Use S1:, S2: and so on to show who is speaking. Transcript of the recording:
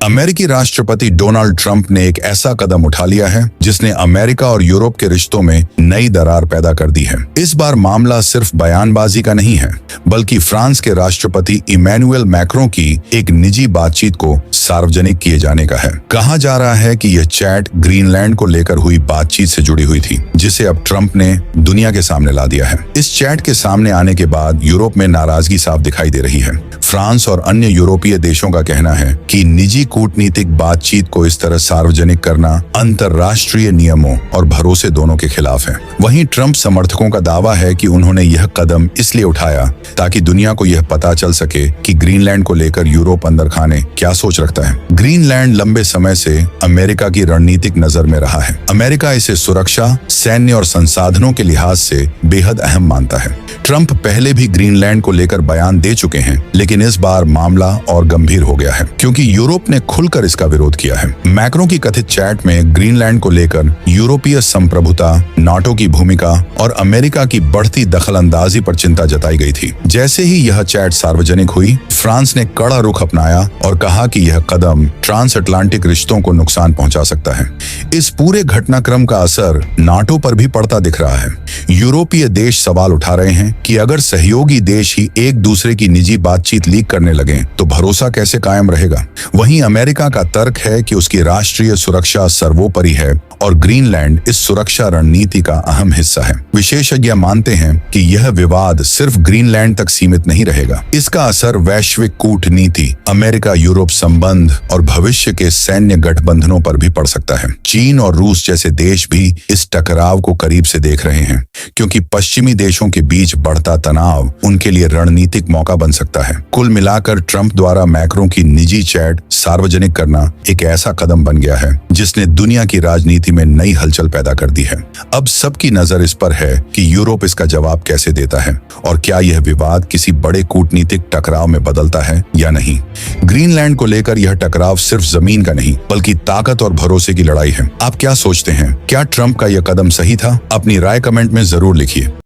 S1: अमेरिकी राष्ट्रपति Donald Trump ने एक ऐसा कदम उठा लिया है जिसने अमेरिका और यूरोप के रिश्तों में नई दरार पैदा कर दी है। इस बार मामला सिर्फ बयानबाजी का नहीं है, बल्कि फ्रांस के राष्ट्रपति इमैनुअल मैक्रों की एक निजी बातचीत को सार्वजनिक किए जाने का है। कहा जा रहा है कि यह चैट ग्रीनलैंड को लेकर हुई बातचीत से जुड़ी हुई थी, जिसे अब ट्रंप ने दुनिया के सामने ला दिया है। इस चैट के सामने आने के बाद यूरोप में नाराजगी साफ दिखाई दे रही है। फ्रांस और अन्य यूरोपीय देशों का कहना है कि निजी कूटनीतिक बातचीत को इस तरह सार्वजनिक करना अंतर्राष्ट्रीय नियमों और भरोसे दोनों के खिलाफ है। वहीं ट्रंप समर्थकों का दावा है कि उन्होंने यह कदम इसलिए उठाया ताकि दुनिया को यह पता चल सके कि ग्रीनलैंड को लेकर यूरोप अंदर खाने क्या सोच रखता है। ग्रीनलैंड लंबे समय से अमेरिका की रणनीतिक नजर में रहा है। अमेरिका इसे सुरक्षा, सैन्य और संसाधनों के लिहाज से बेहद अहम मानता है। ट्रंप पहले भी ग्रीनलैंड को लेकर बयान दे चुके हैं, लेकिन इस बार मामला और गंभीर हो गया है क्योंकि यूरोप ने खुलकर इसका विरोध किया है। मैक्रों की कथित चैट में ग्रीनलैंड को लेकर यूरोपीय संप्रभुता, नाटो की भूमिका और अमेरिका की बढ़ती दखलंदाजी पर चिंता जताई गई थी। जैसे ही यह चैट सार्वजनिक हुई, फ्रांस ने कड़ा रुख अपनाया और कहा कि यह कदम ट्रांस अटलांटिक रिश्तों को नुकसान पहुंचा सकता है। इस पूरे घटनाक्रम का असर नाटो पर भी पड़ता दिख रहा है। यूरोपीय देश सवाल उठा रहे हैं कि अगर सहयोगी देश ही एक दूसरे की निजी बातचीत लीक करने लगे तो भरोसा कैसे कायम रहेगा। वहीं अमेरिका का तर्क है कि उसकी राष्ट्रीय सुरक्षा सर्वोपरि है और ग्रीनलैंड इस सुरक्षा रणनीति का अहम हिस्सा है। विशेषज्ञ मानते हैं कि यह विवाद सिर्फ ग्रीनलैंड तक सीमित नहीं रहेगा। इसका असर वैश्विक कूटनीति, अमेरिका यूरोप संबंध और भविष्य के सैन्य गठबंधनों पर भी पड़ सकता है। चीन और रूस जैसे देश भी इस टकराव को करीब से देख रहे हैं, क्योंकि पश्चिमी देशों के बीच बढ़ता तनाव उनके लिए रणनीतिक मौका बन सकता है। कुल मिलाकर ट्रंप द्वारा मैक्रों की निजी चैट सार्वजनिक करना एक ऐसा कदम बन गया है जिसने दुनिया की राजनीति में नई हलचल पैदा कर दी है। अब सबकी नजर इस पर है कि यूरोप इसका जवाब कैसे देता है और क्या यह विवाद किसी बड़े कूटनीतिक टकराव में बदलता है या नहीं। ग्रीनलैंड को लेकर यह टकराव सिर्फ जमीन का नहीं, बल्कि ताकत और भरोसे की लड़ाई है। आप क्या सोचते हैं? क्या ट्रंप का यह कदम सही था? अपनी राय कमेंट में जरूर लिखिए।